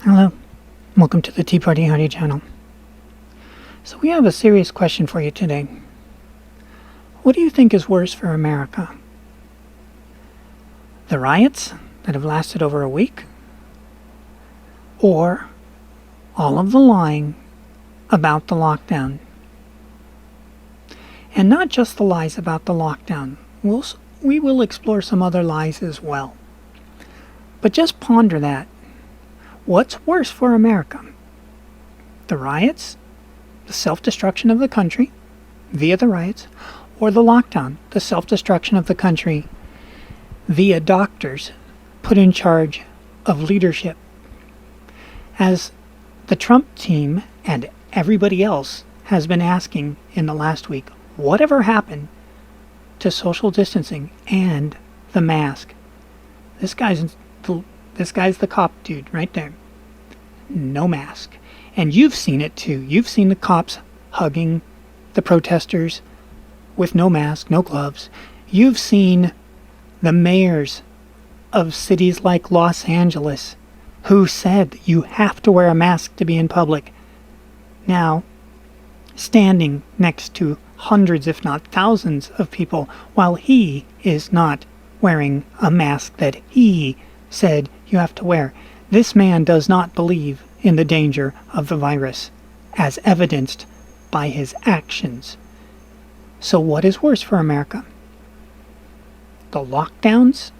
Hello, welcome to the Tea Party Howdy channel. So we have a serious question for you today. What do you think is worse for America? The riots that have lasted over a week? Or all of the lying about the lockdown? And not just the lies about the lockdown. We will explore some other lies as well. But just ponder that. What's worse for America? The riots, the self-destruction of the country via the riots, or the lockdown, the self-destruction of the country via doctors put in charge of leadership? As the Trump team and everybody else has been asking in the last week, whatever happened to social distancing and the mask? This guy's the cop dude right there. No mask. And you've seen it too. You've seen the cops hugging the protesters with no mask, no gloves. You've seen the mayors of cities like Los Angeles who said you have to wear a mask to be in public, now standing next to hundreds, if not thousands, of people while he is not wearing a mask that he said you have to wear. This man does not believe in the danger of the virus, as evidenced by his actions. So what is worse for America? The lockdowns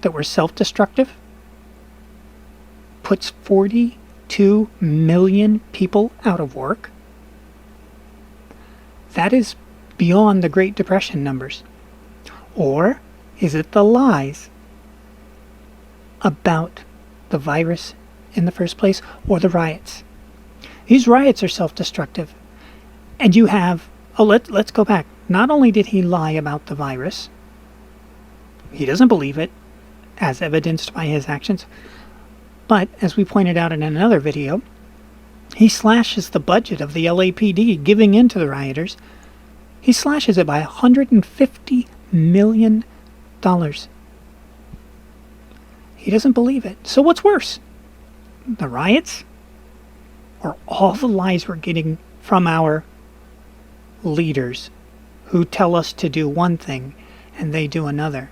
that were self-destructive puts 42 million people out of work? That is beyond the Great Depression numbers. Or is it the lies about the virus in the first place, or the riots? These riots are self-destructive. And you have, let's go back. Not only did he lie about the virus, he doesn't believe it, as evidenced by his actions, but, as we pointed out in another video, he slashes the budget of the LAPD giving in to the rioters. He slashes it by $150 million. He doesn't believe it. So what's worse? The riots? Or all the lies we're getting from our leaders who tell us to do one thing and they do another?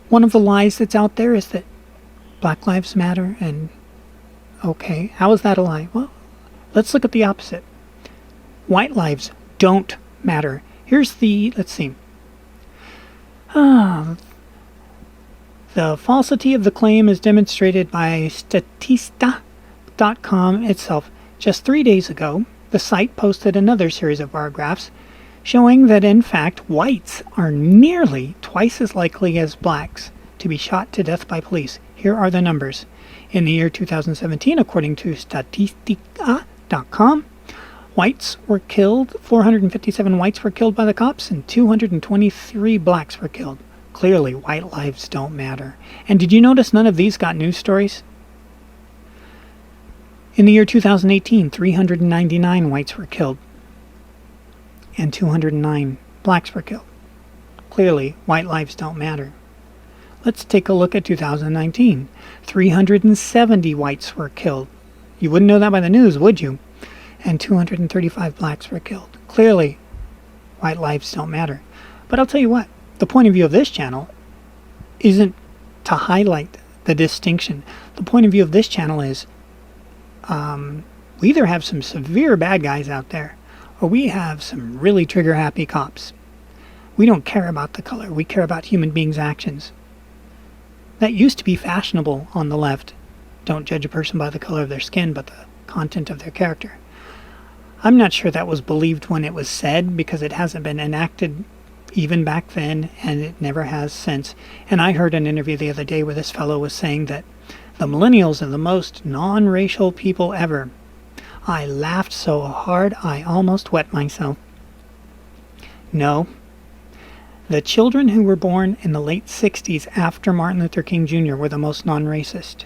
One of the lies that's out there is that Black Lives Matter, and okay, how is that a lie? Well, let's look at the opposite. White lives don't matter. Here's the, let's see. The falsity of the claim is demonstrated by Statista.com itself. Just 3 days ago, the site posted another series of bar graphs showing that, in fact, whites are nearly twice as likely as blacks to be shot to death by police. Here are the numbers. In the year 2017, according to Statistica.com, whites were killed, 457 whites were killed by the cops, and 223 blacks were killed. Clearly, white lives don't matter. And did you notice none of these got news stories? In the year 2018, 399 whites were killed, and 209 blacks were killed. Clearly, white lives don't matter. Let's take a look at 2019. 370 whites were killed. You wouldn't know that by the news, would you? And 235 blacks were killed. Clearly, white lives don't matter. But I'll tell you what, the point of view of this channel isn't to highlight the distinction. The point of view of this channel is we either have some severe bad guys out there, or we have some really trigger-happy cops. We don't care about the color. We care about human beings' actions. That used to be fashionable on the left. Don't judge a person by the color of their skin, but the content of their character. I'm not sure that was believed when it was said, because it hasn't been enacted even back then, and it never has since. And I heard an interview the other day where this fellow was saying that the millennials are the most non-racial people ever. I laughed so hard I almost wet myself. No. The children who were born in the late 60s after Martin Luther King Jr. were the most non-racist.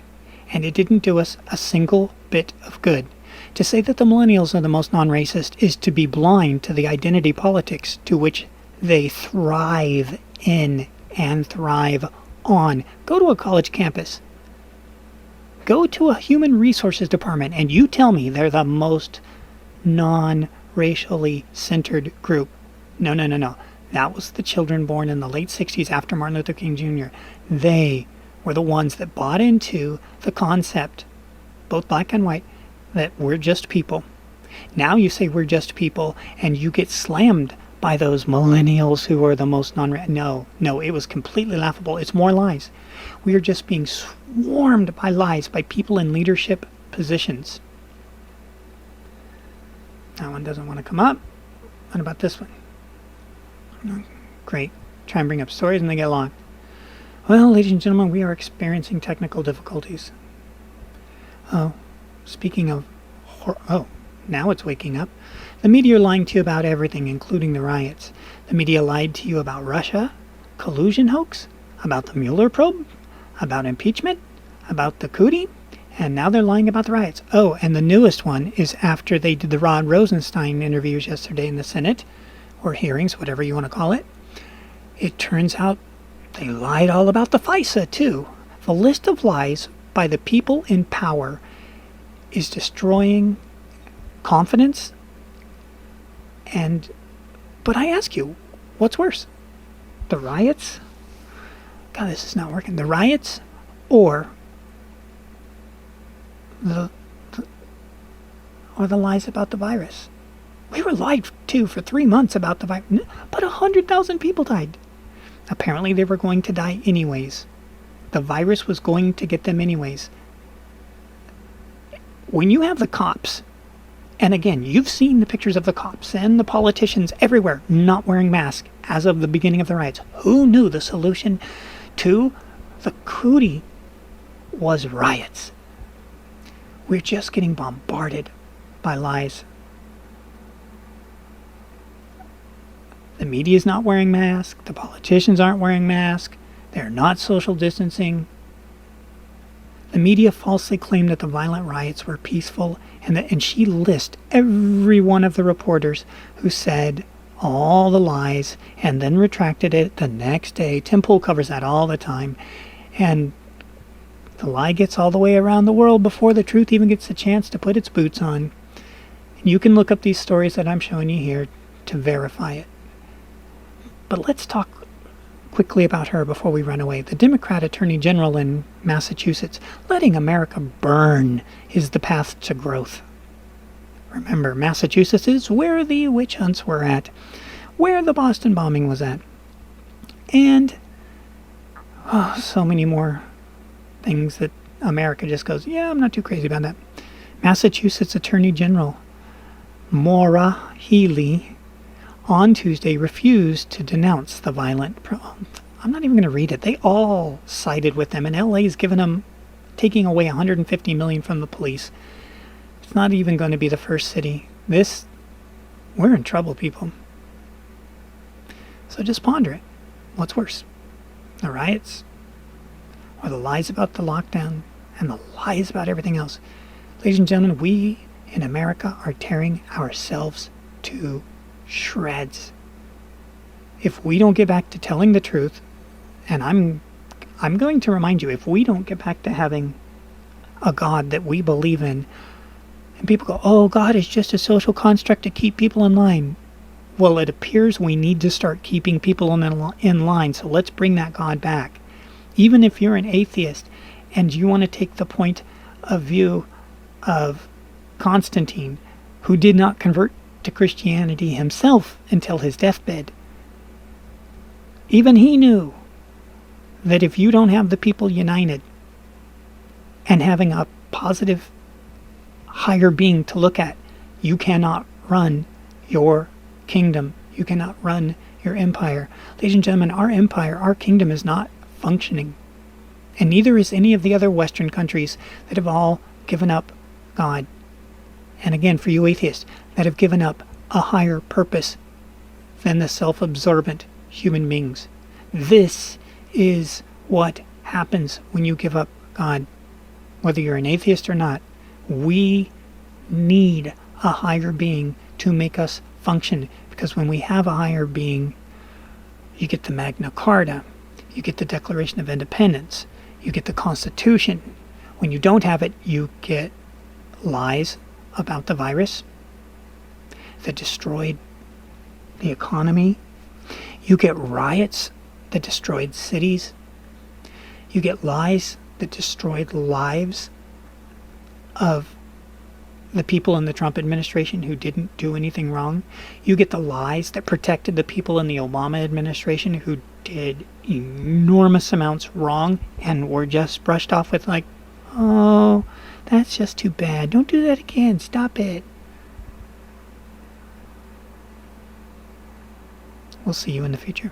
And it didn't do us a single bit of good. To say that the millennials are the most non-racist is to be blind to the identity politics to which they thrive in and thrive on. Go to a college campus. Go to a human resources department and you tell me they're the most non-racially centered group. No, no, no, no. That was the children born in the late 60s after Martin Luther King Jr. They were the ones that bought into the concept, both black and white, that we're just people. Now you say we're just people and you get slammed by those millennials who are the most no, it was completely laughable. It's more lies. We are just being swarmed by lies by people in leadership positions. That one doesn't want to come up. What about this one? Great. Try and bring up stories and they get locked. Well, ladies and gentlemen, we are experiencing technical difficulties. Oh, speaking of... now it's waking up. The media are lying to you about everything, including the riots. The media lied to you about Russia, collusion hoax, about the Mueller probe, about impeachment, about the cootie, and now they're lying about the riots. Oh, and the newest one is after they did the Rod Rosenstein interviews yesterday in the Senate, or hearings, whatever you want to call it. It turns out they lied all about the FISA, too. The list of lies by the people in power is destroying confidence. But I ask you, what's worse? The riots? God, this is not working. The riots or the lies about the virus? We were lied to for 3 months about the virus, but 100,000 people died. Apparently they were going to die anyways. The virus was going to get them anyways. When you have the cops, and again, you've seen the pictures of the cops and the politicians everywhere not wearing masks as of the beginning of the riots. Who knew the solution to the cootie was riots? We're just getting bombarded by lies. The media's not wearing masks. The politicians aren't wearing masks. They're not social distancing. The media falsely claimed that the violent riots were peaceful, and she lists every one of the reporters who said all the lies and then retracted it the next day. Tim Pool covers that all the time. And the lie gets all the way around the world before the truth even gets a chance to put its boots on. And you can look up these stories that I'm showing you here to verify it. But let's talk quickly about her before we run away. The Democrat Attorney General in Massachusetts, letting America burn is the path to growth. Remember, Massachusetts is where the witch hunts were at, where the Boston bombing was at, and so many more things that America just goes, yeah, I'm not too crazy about that. Massachusetts Attorney General Maura Healey on Tuesday refused to denounce the violent... I'm not even going to read it. They all sided with them, and LA's given them, taking away $150 million from the police. It's not even going to be the first city. We're in trouble, people. So just ponder it. What's worse? The riots? Or the lies about the lockdown? And the lies about everything else? Ladies and gentlemen, we in America are tearing ourselves to shreds. If we don't get back to telling the truth, and I'm going to remind you, if we don't get back to having a God that we believe in, and people go, oh, God is just a social construct to keep people in line. Well, it appears we need to start keeping people in line, so let's bring that God back. Even if you're an atheist and you want to take the point of view of Constantine, who did not convert to Christianity himself until his deathbed. Even he knew that if you don't have the people united and having a positive higher being to look at, you cannot run your kingdom. You cannot run your empire. Ladies and gentlemen, our empire, our kingdom is not functioning. And neither is any of the other Western countries that have all given up God. And again, for you atheists, that have given up a higher purpose than the self-absorbent human beings. This is what happens when you give up God. Whether you're an atheist or not, we need a higher being to make us function. Because when we have a higher being, you get the Magna Carta, you get the Declaration of Independence, you get the Constitution. When you don't have it, you get lies about the virus that destroyed the economy. You get riots that destroyed cities. You get lies that destroyed lives of the people in the Trump administration who didn't do anything wrong. You get the lies that protected the people in the Obama administration who did enormous amounts wrong and were just brushed off with like, oh, that's just too bad. Don't do that again. Stop it. We'll see you in the future.